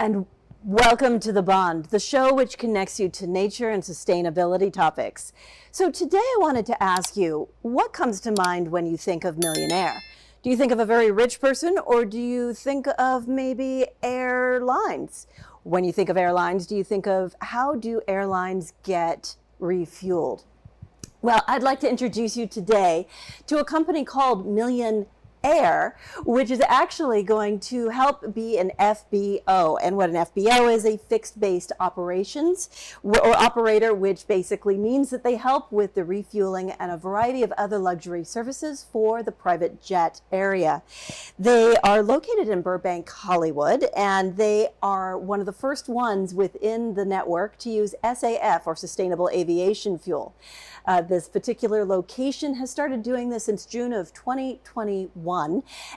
And welcome to The Bond, the show which connects you to nature and sustainability topics. So today I wanted to ask you, what comes to mind when you think of MillionAir? Do you think of a very rich person, or do you think of maybe airlines? When you think of airlines, do you think of how do airlines get refueled? Well, I'd like to introduce you today to a company called MillionAir, which is actually going to help be an FBO. And what an FBO is, a fixed-based operations or operator, which basically means that they help with the refueling and a variety of other luxury services for the private jet area. They are located in Burbank, Hollywood, and they are one of the first ones within the network to use SAF, or Sustainable Aviation Fuel. This particular location has started doing this since June of 2021,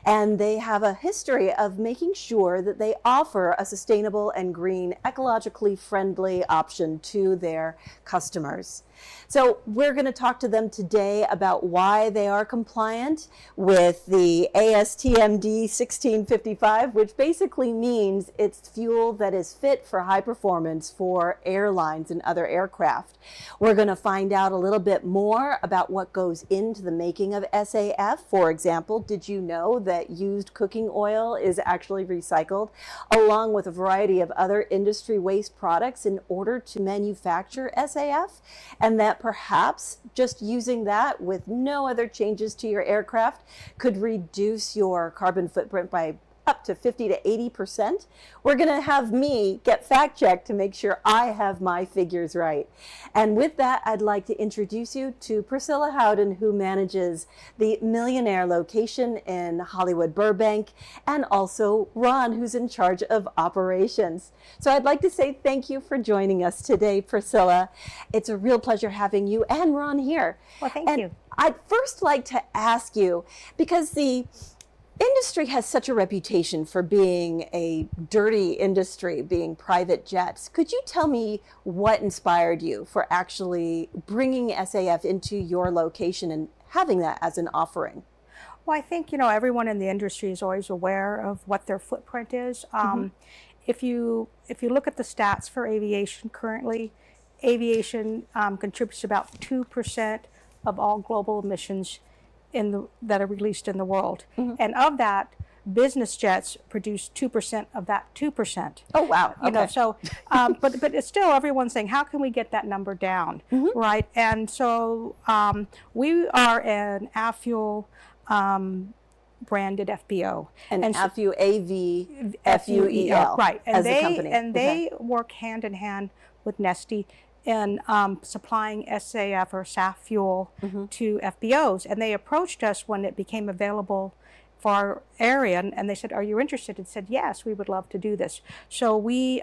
and they have a history of making sure that they offer a sustainable and green, ecologically friendly option to their customers. So we're going to talk to them today about why they are compliant with the ASTMD 1655, which basically means it's fuel that is fit for high performance for airlines and other aircraft. We're going to find out a little bit more about what goes into the making of SAF. For example, did you know that used cooking oil is actually recycled along with a variety of other industry waste products in order to manufacture SAF? And that perhaps just using that with no other changes to your aircraft could reduce your carbon footprint by up to 50 to 80%. We're going to have me get fact checked to make sure I have my figures right. And with that, I'd like to introduce you to Priscilla Howden, who manages the MillionAir location in Hollywood, Burbank, and also Ron, who's in charge of operations. So I'd like to say thank you for joining us today, Priscilla. It's a real pleasure having you and Ron here. Well, thank you. I'd first like to ask you, because the industry has such a reputation for being a dirty industry, being private jets. Could you tell me what inspired you for actually bringing SAF into your location and having that as an offering? Well, I think, everyone in the industry is always aware of what their footprint is. If you look at the stats for aviation currently, aviation contributes about 2% of all global emissions that are released in the world. And of that, business jets produce 2% of that 2%. Oh, wow. Okay. But it's still, everyone's saying, how can we get that number down, right? And so we are an AVFuel branded FBO. And AVFuel, A-V-F-U-E-L, right. And as a company. And they work hand in hand with Neste in supplying SAF or SAF fuel to FBOs. And they approached us when it became available for our area, and they said, are you interested? And said, yes, we would love to do this. So we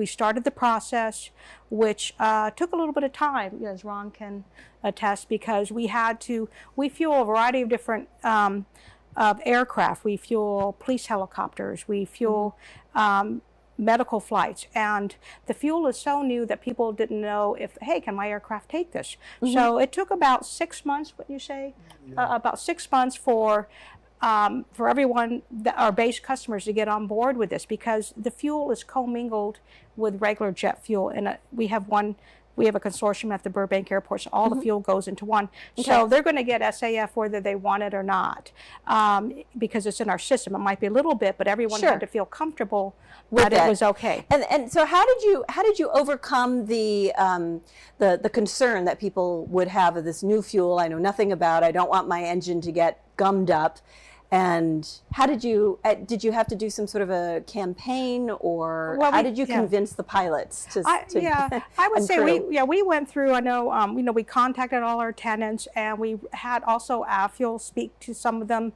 started the process, which took a little bit of time, as Ron can attest, because we fuel a variety of different aircraft. We fuel police helicopters, we fuel medical flights, and the fuel is so new that people didn't know if, hey, can my aircraft take this? So it took about 6 months, what you say? Yeah. About 6 months for everyone, our base customers, to get on board with this, because the fuel is commingled with regular jet fuel. And we have a consortium at the Burbank Airport, so all the fuel goes into one. Okay. So they're going to get SAF whether they want it or not, because it's in our system. It might be a little bit, but everyone had to feel comfortable that it was okay. And so how did you overcome the concern that people would have of this new fuel? I know nothing about. I don't want my engine to get gummed up. And how did you have to do some sort of a campaign, or how did you convince the pilots to I would say we went through, I know, we contacted all our tenants, and we had also AVFuel speak to some of them,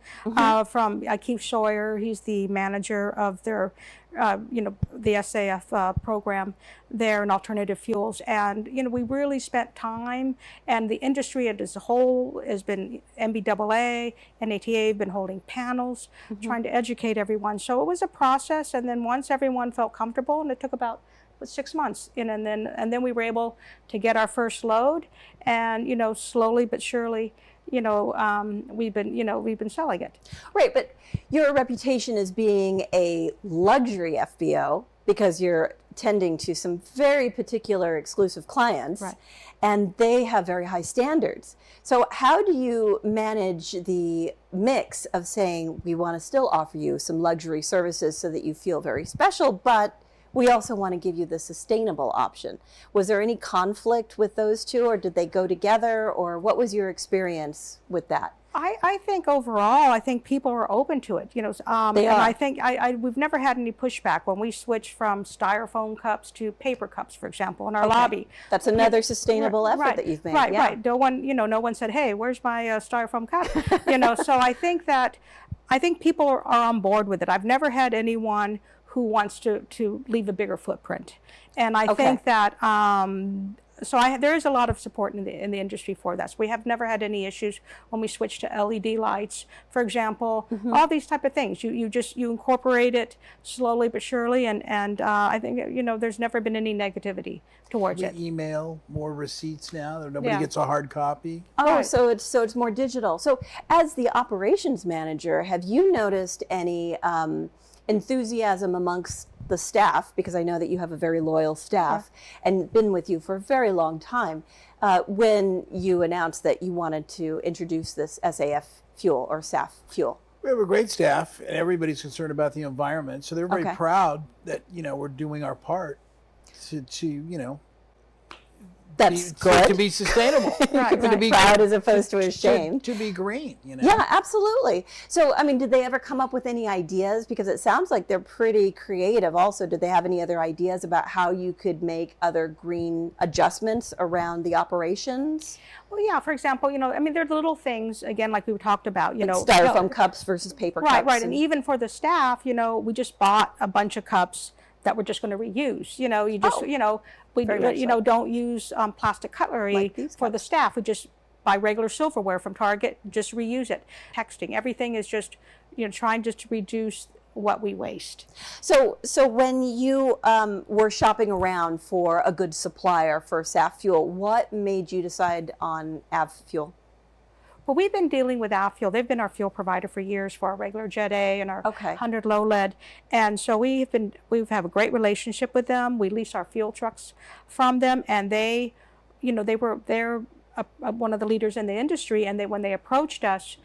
from Keith Sawyer. He's the manager of their the SAF program there in alternative fuels. And, we really spent time, and the industry as a whole has been, MBAA, NATA have been holding panels, trying to educate everyone. So it was a process, and then once everyone felt comfortable, and it took about 6 months, and then we were able to get our first load, and, slowly but surely, we've been selling it. Right, but your reputation as being a luxury FBO, because you're tending to some very particular exclusive clients, Right. and they have very high standards. So how do you manage the mix of saying we want to still offer you some luxury services so that you feel very special, but we also want to give you the sustainable option? Was there any conflict with those two, or did they go together, or what was your experience with that? I think overall, I think people are open to it. They And are. I think we've never had any pushback when we switched from styrofoam cups to paper cups, for example, in our lobby. That's another sustainable effort that you've made. Right, yeah. right. No one said, "Hey, where's my styrofoam cup?" So I think people are on board with it. I've never had anyone who wants to leave a bigger footprint, and I think that. There is a lot of support in the industry for that. So we have never had any issues when we switch to LED lights, for example. All these type of things. You incorporate it slowly but surely, and I think there's never been any negativity towards it. We email more receipts now. Nobody Yeah. gets a hard copy. Oh, Right. so it's more digital. So as the operations manager, have you noticed any enthusiasm amongst the staff, because I know that you have a very loyal staff and been with you for a very long time, when you announced that you wanted to introduce this SAF fuel or SAF fuel? We have a great staff, and everybody's concerned about the environment, so they're very Okay. proud that we're doing our part to That's good. to be sustainable. Right, To be Proud as opposed to ashamed. to be green. Yeah, absolutely. So, I mean, did they ever come up with any ideas? Because it sounds like they're pretty creative also. Did they have any other ideas about how you could make other green adjustments around the operations? Well, yeah. For example, there are little things again, like we talked about. Styrofoam cups versus paper cups. Right, right. And even for the staff, we just bought a bunch of cups that we're just going to reuse. We Very much so. don't use plastic cutlery Like these for the staff. We just buy regular silverware from Target, just reuse it. Texting, everything is just trying just to reduce what we waste. So when you were shopping around for a good supplier for SAF fuel, what made you decide on Av fuel? Well, we've been dealing with Avfuel. They've been our fuel provider for years for our regular Jet A and our Okay. 100 low lead. And so we've have a great relationship with them. We lease our fuel trucks from them, and they're one of the leaders in the industry. And when they approached us,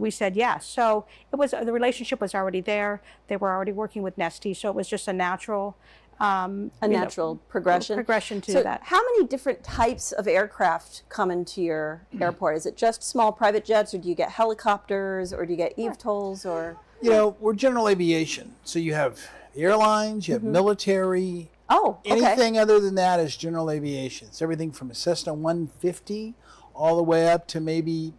we said yes. So the relationship was already there. They were already working with Neste, so it was just a natural. Natural progression to that. How many different types of aircraft come into your airport? Is it just small private jets, or do you get helicopters, or do you get eVTOLs, or? We're general aviation, so you have the airlines, you have military. Oh, okay. Anything other than that is general aviation. It's everything from a Cessna 150 all the way up to maybe.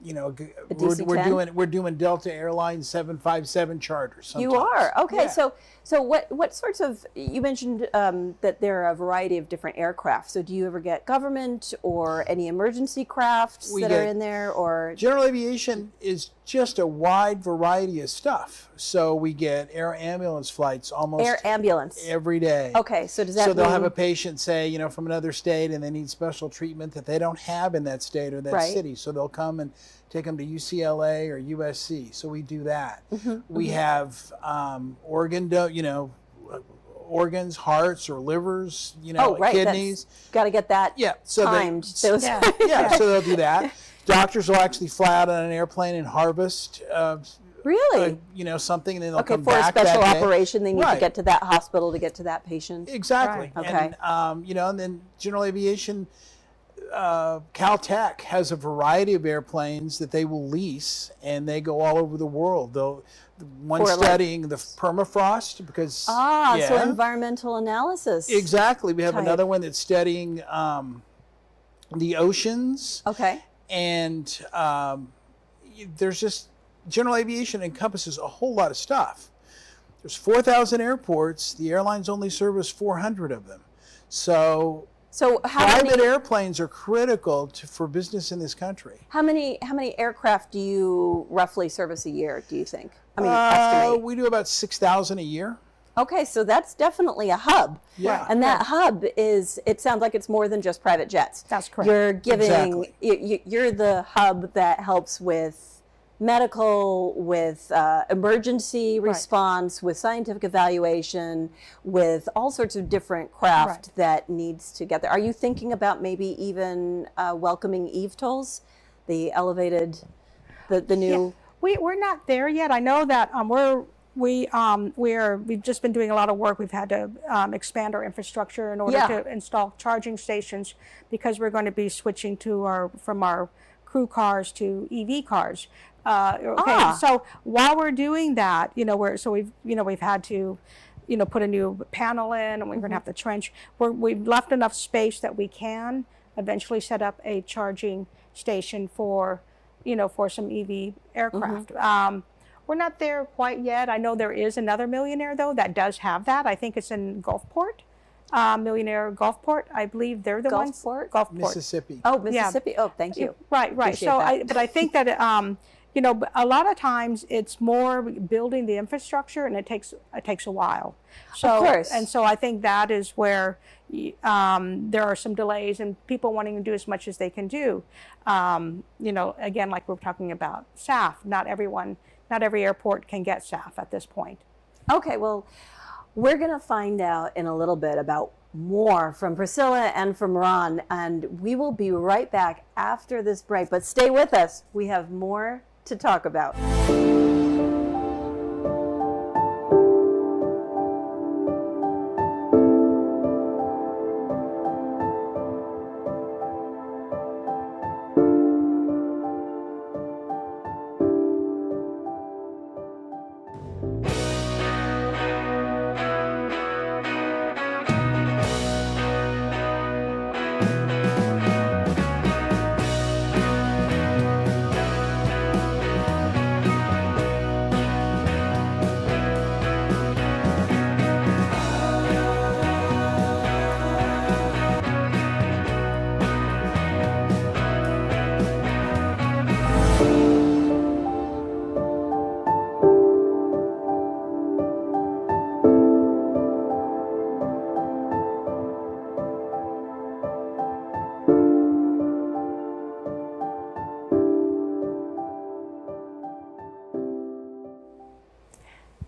We're doing Delta Airlines 757 charters. Sometimes. You are okay. Yeah. So what sorts of, you mentioned that there are a variety of different aircraft. So do you ever get government or any emergency crafts We that are get- in there, or? General aviation is just a wide variety of stuff. So we get air ambulance flights almost Air ambulance. every day. Okay, so does that So they'll mean, have a patient, say, from another state, and they need special treatment that they don't have in that state or that Right. city. So they'll come and take them to UCLA or USC. So we do that. Mm-hmm, We have organs, hearts or livers, kidneys. Got to get that So timed. Those- so they'll do that. Doctors will actually fly out on an airplane and harvest, Really? something, and then they'll Okay, come for a back special that day. operation, they need to Right. get to that hospital to get to that patient. Exactly. Right. Okay. And then general aviation, Caltech has a variety of airplanes that they will lease, and they go all over the world. One For, like- studying the permafrost because So environmental analysis. exactly. We have type. another one that's studying the oceans, Okay. and there's just general aviation encompasses a whole lot of stuff. There's 4,000 airports. The airlines only service 400 of them. So how private many airplanes are critical for business in this country. how many aircraft do you roughly service a year, do you think? I mean, estimate. We do about 6,000 a year. Okay, so that's definitely a hub. Yeah. And that hub it sounds like it's more than just private jets. That's correct. You're giving, Exactly. you're the hub that helps with medical, with emergency response, with scientific evaluation, with all sorts of different craft that needs to get there. Are you thinking about maybe even welcoming eVTOLs, the elevated, the new? Yeah. We're not there yet. I know that we've just been doing a lot of work. We've had to expand our infrastructure in order to install charging stations, because we're going to be switching from our crew cars to EV cars. So while we're doing that, we've had to, put a new panel in, and we're going to have to trench. We've left enough space that we can eventually set up a charging station for some EV aircraft. We're not there quite yet. I know there is another MillionAir though that does have that. I think it's in Gulfport. MillionAir Gulfport, I believe they're the ones. Gulfport, Mississippi. Oh, Mississippi. Yeah. Oh, thank you. Right. Appreciate So, that. but I think that a lot of times it's more building the infrastructure, and it takes a while. So, of course. And so I think that is where there are some delays, and people wanting to do as much as they can do. Again, like we're talking about SAF, not every airport can get SAF at this point. Okay, well, we're going to find out in a little bit about more from Priscilla and from Ron, and we will be right back after this break. But stay with us. We have more to talk about.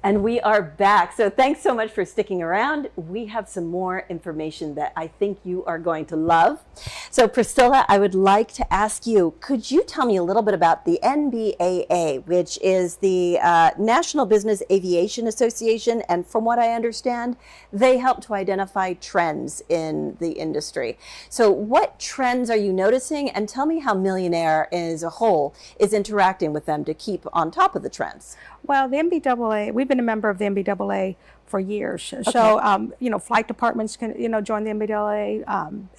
And we are back. So thanks so much for sticking around. We have some more information that I think you are going to love. So Priscilla, I would like to ask you, could you tell me a little bit about the NBAA, which is the National Business Aviation Association, and from what I understand, they help to identify trends in the industry. So what trends are you noticing? And tell me how MillionAir as a whole is interacting with them to keep on top of the trends. Well, the NBAA, we've been a member of the NBAA for years. Okay. So, flight departments can, join the NBAA,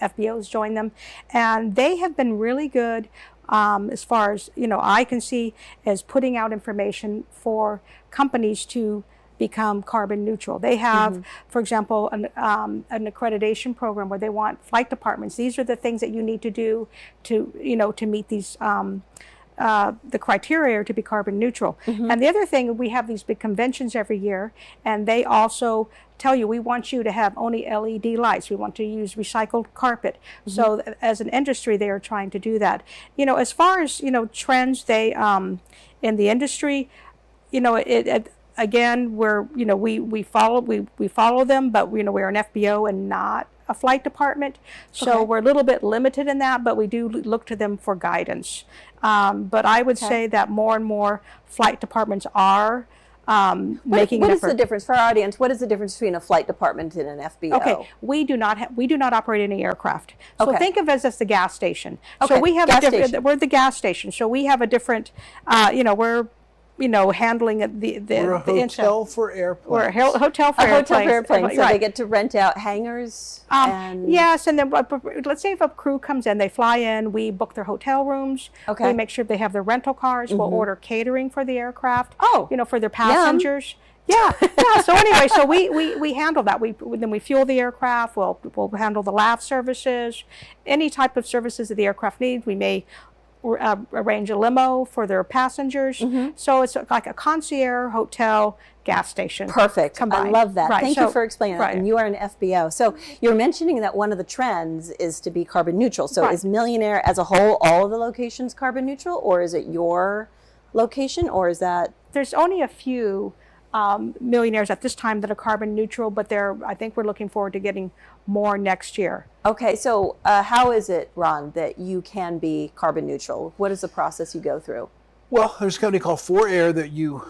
FBOs join them, and they have been really good as far as, I can see, as putting out information for companies to become carbon neutral. They have, for example, an accreditation program where they want flight departments. These are the things that you need to do to, to meet these the criteria to be carbon neutral. And the other thing, we have these big conventions every year, and they also tell you, we want you to have only LED lights. We want to use recycled carpet. So as an industry, they are trying to do that. As far as, trends, they, in the industry, again, we follow them, but we're an FBO and not a flight department, so we're a little bit limited in that, but we do look to them for guidance. But I would say that more and more flight departments are making an effort. What is the difference for our audience? What is the difference between a flight department and an FBO? Okay, we do not operate any aircraft. So think of us as the gas station. Okay. So we have we're the gas station. So we have a different, we're handling we're a hotel for airplanes. We're a hotel for airplanes. So they get to rent out hangars? Yes, and then let's say if a crew comes in, they fly in, we book their hotel rooms. Okay. We make sure they have their rental cars. We'll order catering for the aircraft. For their passengers. Yum. Yeah. So anyway, so we handle that. Then we fuel the aircraft. We'll handle the lav services, any type of services that the aircraft needs. We may arrange a limo for their passengers. So it's like a concierge hotel gas station. Perfect. Combined. I love that. Right. Thank you for explaining that. And you are an FBO. So you're mentioning that one of the trends is to be carbon neutral. So is MillionAir as a whole, all of the locations carbon neutral, or is it your location, or is that? There's only a few millionaires at this time that are carbon neutral, but I think we're looking forward to getting more next year. Okay, so how is it, Ron, that you can be carbon neutral? What is the process you go through? Well, there's a company called 4Air that you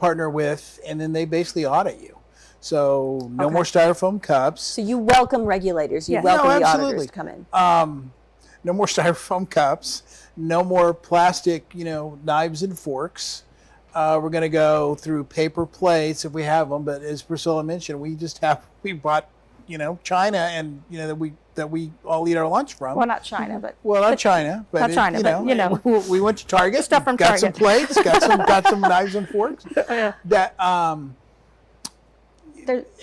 partner with, and then they basically audit you. So no more styrofoam cups. So you welcome regulators, you welcome the auditors to come in. No more styrofoam cups, no more plastic, knives and forks. We're going to go through paper plates if we have them, but as Priscilla mentioned, we bought, China, and that we all eat our lunch from. Well, not China, but not China, but not China, but we went to Target, stuff from got Target. some plates, got some knives and forks. That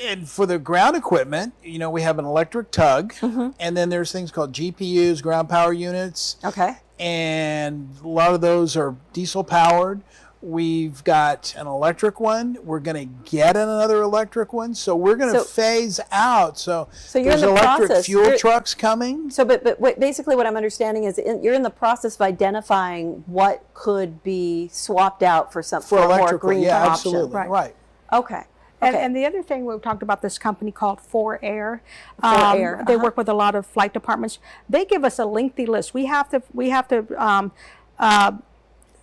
and for the ground equipment, we have an electric tug, and then there's things called GPUs, ground power units. Okay. And a lot of those are diesel powered. We've got an electric one. We're going to get another electric one. So we're going to phase out. So you're there's in the electric process. fuel trucks coming. So, but basically what I'm understanding is you're in the process of identifying what could be swapped out for a more green option. Absolutely. Right. Okay. And the other thing, we talked about this company called 4Air. 4Air. They work with a lot of flight departments. They give us a lengthy list. We have to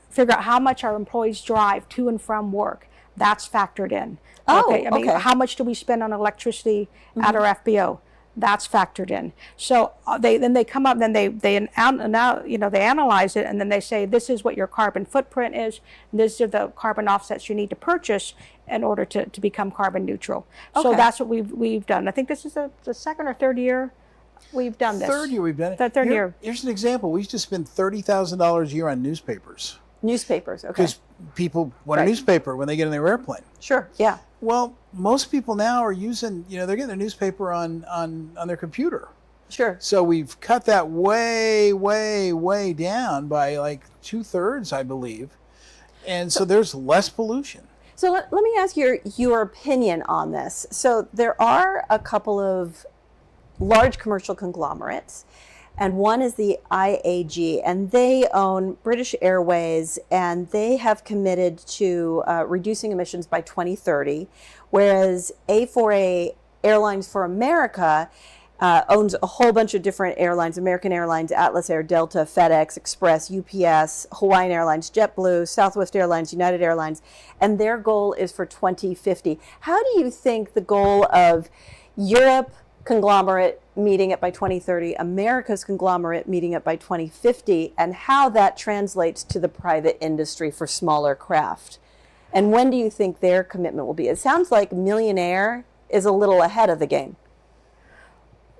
figure out how much our employees drive to and from work. That's factored in. Okay. How much do we spend on electricity at our FBO? That's factored in. So they come up, then they analyze it, and then they say, this is what your carbon footprint is. And these are the carbon offsets you need to purchase in order to become carbon neutral. So that's what we've done. I think this is the second or third year we've done this. Third year we've done it. The third year. Here's an example. We used to spend $30,000 a year on newspapers. Newspapers, okay. Because people want a newspaper when they get in their airplane. Sure, yeah. Well, most people now are using, they're getting their newspaper on their computer. Sure. So we've cut that way, way, way down by like 2/3, I believe. And so there's less pollution. So let me ask your opinion on this. So there are a couple of large commercial conglomerates, and one is the IAG, and they own British Airways, and they have committed to reducing emissions by 2030, whereas A4A Airlines for America owns a whole bunch of different airlines: American Airlines, Atlas Air, Delta, FedEx, Express, UPS, Hawaiian Airlines, JetBlue, Southwest Airlines, United Airlines, and their goal is for 2050. How do you think the goal of Europe conglomerate meeting it by 2030, America's conglomerate meeting it by 2050, and how that translates to the private industry for smaller craft? And when do you think their commitment will be? It sounds like MillionAir is a little ahead of the game.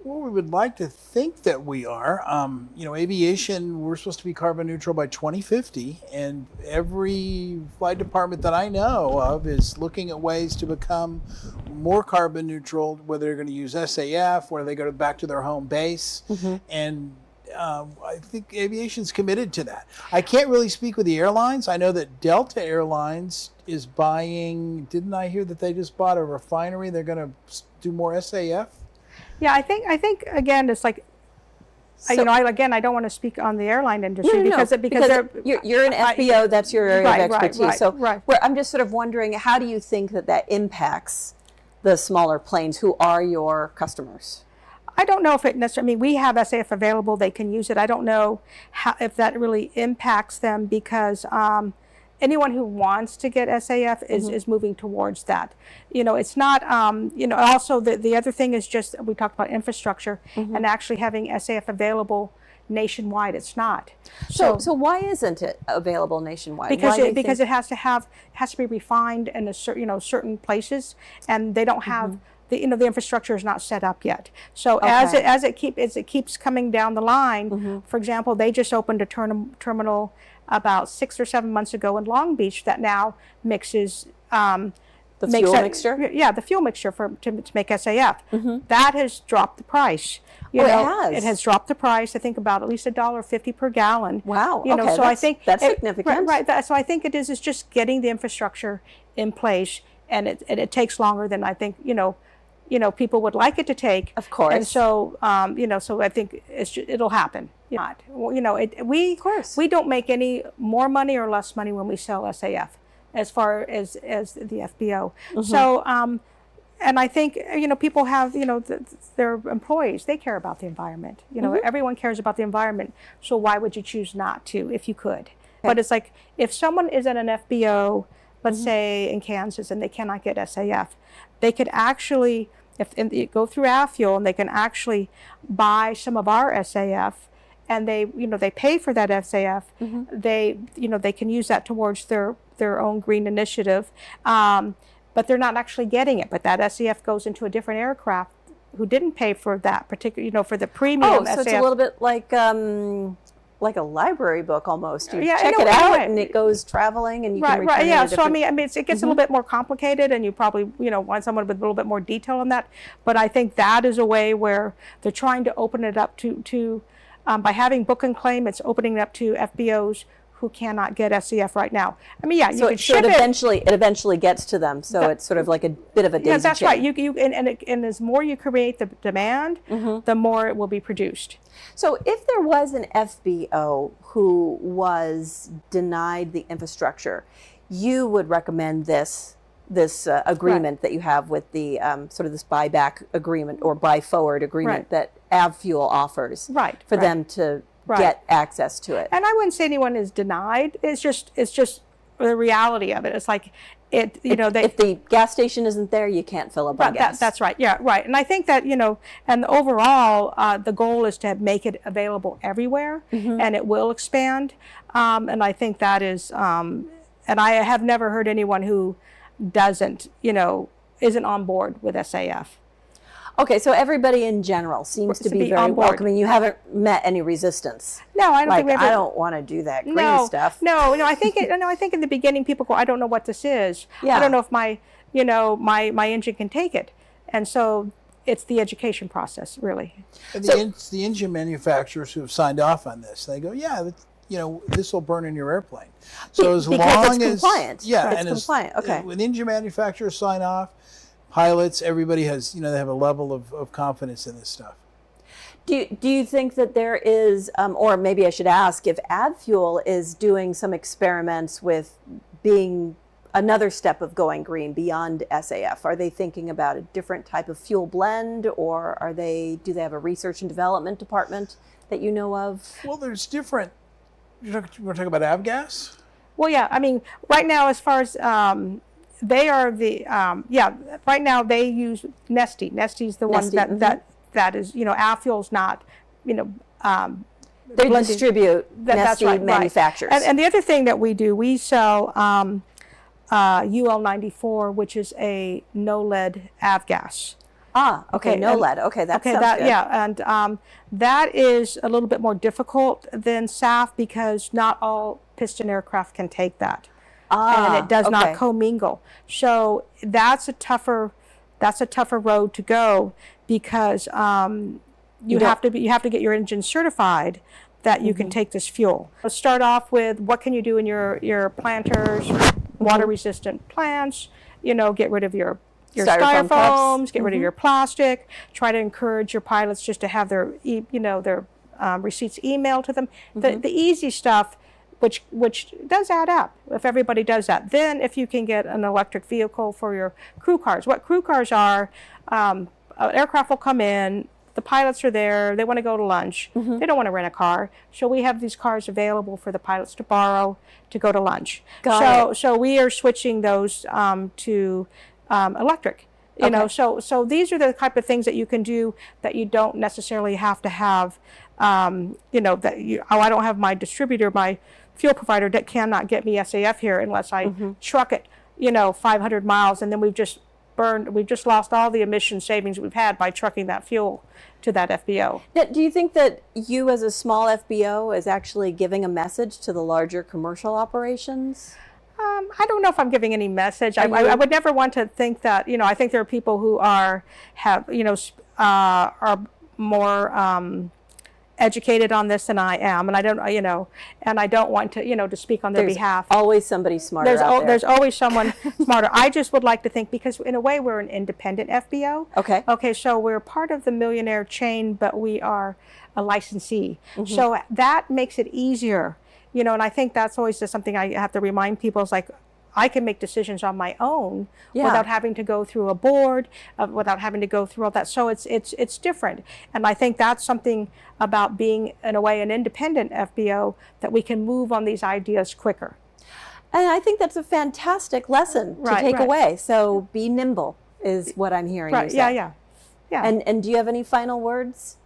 Well, we would like to think that we are. Aviation, we're supposed to be carbon neutral by 2050, and every flight department that I know of is looking at ways to become more carbon neutral, whether they're going to use SAF, whether they go back to their home base. And I think aviation's committed to that. I can't really speak with the airlines. I know that Delta Airlines is buying, didn't I hear that they just bought a refinery? They're going to do more SAF? Yeah, I think again, it's like, I don't want to speak on the airline industry because you're an FBO, that's your area of expertise. Right. I'm just sort of wondering, how do you think that impacts the smaller planes who are your customers? I don't know if it necessarily, we have SAF available, they can use it. I don't know if that really impacts them, because anyone who wants to get SAF is moving towards that. It's not, also the other thing is just, we talked about infrastructure and actually having SAF available nationwide. It's not. So why isn't it available nationwide? Because it has to be refined in certain places, and they don't have the infrastructure is not set up yet. So as it keeps coming down the line, for example, they just opened a terminal about 6 or 7 months ago in Long Beach that now mixes the fuel mixture? Yeah, the fuel mixture to make SAF. That has dropped the price. It has. It has dropped the price. I think about at least $1.50 per gallon. Wow. So I think that's significant. Right. So I think it is just getting the infrastructure in place, and it takes longer than I think people would like it to take. Of course. And so, so I think it'll happen. We don't make any more money or less money when we sell SAF as far as the FBO. So, and I think, people have, their employees, they care about the environment. Everyone cares about the environment. So why would you choose not to if you could? But it's like, if someone is at an FBO, let's say in Kansas, and they cannot get SAF, they could actually, if you go through Avfuel, and they can actually buy some of our SAF, and they pay for that SAF. They can use that towards their own green initiative, but they're not actually getting it. But that SAF goes into a different aircraft who didn't pay for that particular, for the premium SAF. So it's a little bit like a library book almost. You check it out, and it goes traveling, and you can return it. Yeah. So I mean, it gets a little bit more complicated, and you probably want someone with a little bit more detail on that. But I think that is a way where they're trying to open it up to by having book and claim. It's opening it up to FBOs who cannot get SAF right now. I mean, you can ship it eventually gets to them. So it's sort of like a bit of a daisy chain. That's right. And as more you create the demand, the more it will be produced. So if there was an FBO who was denied the infrastructure, you would recommend this agreement that you have with the sort of this buyback agreement or buy forward agreement that Avfuel offers for them to get access to it. And I wouldn't say anyone is denied. It's just the reality of it. It's like if the gas station isn't there, you can't fill up on gas. That's right. Yeah, right. And I think that and overall, the goal is to make it available everywhere, and it will expand. And I think that is, and I have never heard anyone who isn't on board with SAF. Okay, so everybody in general seems to be very welcoming. You haven't met any resistance. No, I don't think we ever. I don't want to do that green stuff. No. I think in the beginning people go, I don't know what this is. Yeah. I don't know if my engine can take it, and so it's the education process really. It's the engine manufacturers who have signed off on this. They go, yeah, this will burn in your airplane. So as long as it's compliant. Yeah, it's compliant. Okay. When engine manufacturers sign off, pilots, everybody has, they have a level of confidence in this stuff. Do you think that there is, or maybe I should ask, if Avfuel is doing some experiments with being another step of going green beyond SAF? Are they thinking about a different type of fuel blend, or do they have a research and development department that you know of? Well, there's different. You want to talk about avgas? Well, yeah. I mean, right now, as far as they are the right now they use Neste. Neste's the one that is Avfuel's not they distribute Neste manufacturers. And the other thing that we do, we sell UL94, which is a no lead avgas. Okay, no lead. Okay, that sounds good. Yeah, and that is a little bit more difficult than SAF because not all piston aircraft can take that. And it does not commingle. So that's a tougher road to go because you have to get your engine certified that you can take this fuel. Let's start off with what can you do in your planters, water resistant plants. Get rid of your styrofoams, get rid of your plastic. Try to encourage your pilots just to have their receipts emailed to them. The easy stuff. Which does add up if everybody does that. Then if you can get an electric vehicle for your crew cars. What crew cars are, an aircraft will come in, the pilots are there, they want to go to lunch. They don't want to rent a car. So we have these cars available for the pilots to borrow to go to lunch. So we are switching those to electric. So these are the type of things that you can do that you don't necessarily have to have, I don't have my distributor, my fuel provider that cannot get me SAF here unless I truck it, 500 miles, and then we've just lost all the emission savings we've had by trucking that fuel to that FBO. Now, do you think that you as a small FBO is actually giving a message to the larger commercial operations? I don't know if I'm giving any message. I would never want to think that, I think there are people who are more, educated on this than I am, and I don't, and I don't want to, to speak on their behalf. Always somebody smarter out there. There's always someone smarter. I just would like to think, because in a way we're an independent FBO. Okay. Okay, so we're part of the MillionAir chain, but we are a licensee. So that makes it easier, and I think that's always just something I have to remind people, is like, I can make decisions on my own without having to go through a board, without having to go through all that. So it's different. And I think that's something about being, in a way, an independent FBO, that we can move on these ideas quicker. And I think that's a fantastic lesson to take away. So be nimble is what I'm hearing you say. Yeah. And do you have any final words?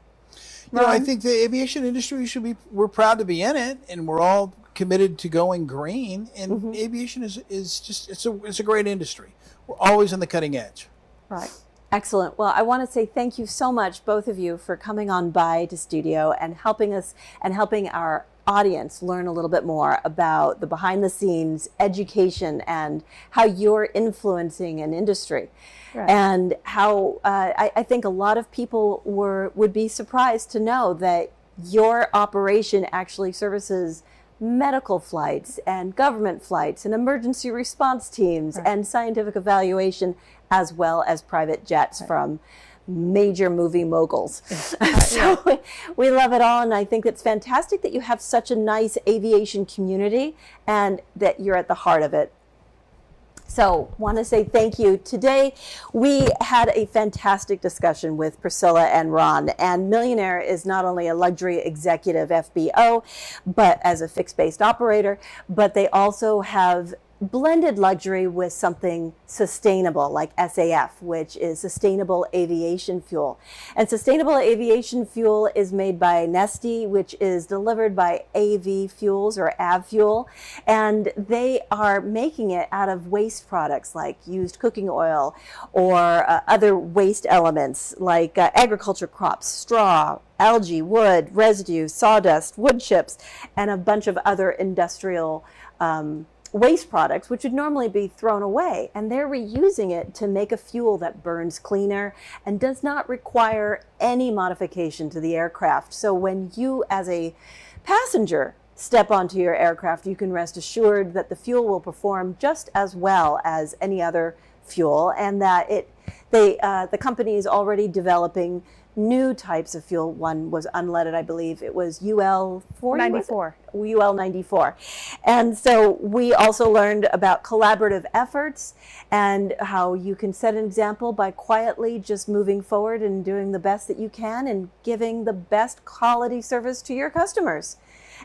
I think the aviation industry we're proud to be in it, and we're all committed to going green, and aviation is just it's a great industry. We're always on the cutting edge. Right. Excellent. Well, I want to say thank you so much, both of you, for coming on by to studio and helping us and helping our audience learn a little bit more about the behind the scenes education and how you're influencing an industry. Right. And how I think a lot of people would be surprised to know that your operation actually services medical flights and government flights and emergency response teams and scientific evaluation, as well as private jets from major movie moguls. So we love it all, and I think it's fantastic that you have such a nice aviation community and that you're at the heart of it. So want to say thank you. Today we had a fantastic discussion with Priscilla and Ron, and MillionAir is not only a luxury executive FBO, but as a fixed-based operator, but they also have blended luxury with something sustainable like SAF, which is Sustainable Aviation Fuel. And Sustainable Aviation Fuel is made by Neste, which is delivered by AV Fuels or AvFuel. And they are making it out of waste products like used cooking oil or other waste elements like agriculture crops, straw, algae, wood, residue, sawdust, wood chips, and a bunch of other industrial waste products, which would normally be thrown away, and they're reusing it to make a fuel that burns cleaner and does not require any modification to the aircraft. So when you as a passenger step onto your aircraft, you can rest assured that the fuel will perform just as well as any other fuel, and that the company is already developing new types of fuel. One was unleaded, I believe. It was UL94. UL94. And so we also learned about collaborative efforts and how you can set an example by quietly just moving forward and doing the best that you can and giving the best quality service to your customers.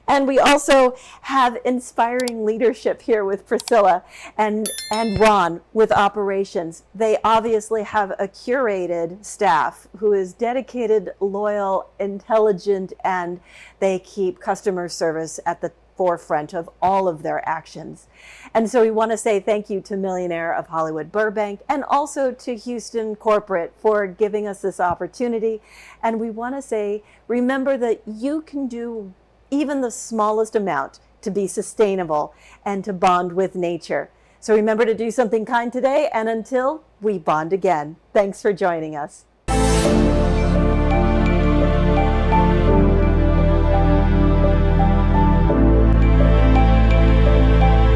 And we also have inspiring leadership here with Priscilla and Ron with operations. They obviously have a curated staff who is dedicated, loyal, intelligent, and they keep customer service at the forefront of all of their actions. And so we want to say thank you to MillionAir of Hollywood Burbank and also to Houston Corporate for giving us this opportunity. And we want to say, remember that you can do even the smallest amount to be sustainable and to bond with nature. So remember to do something kind today, and until we bond again, thanks for joining us.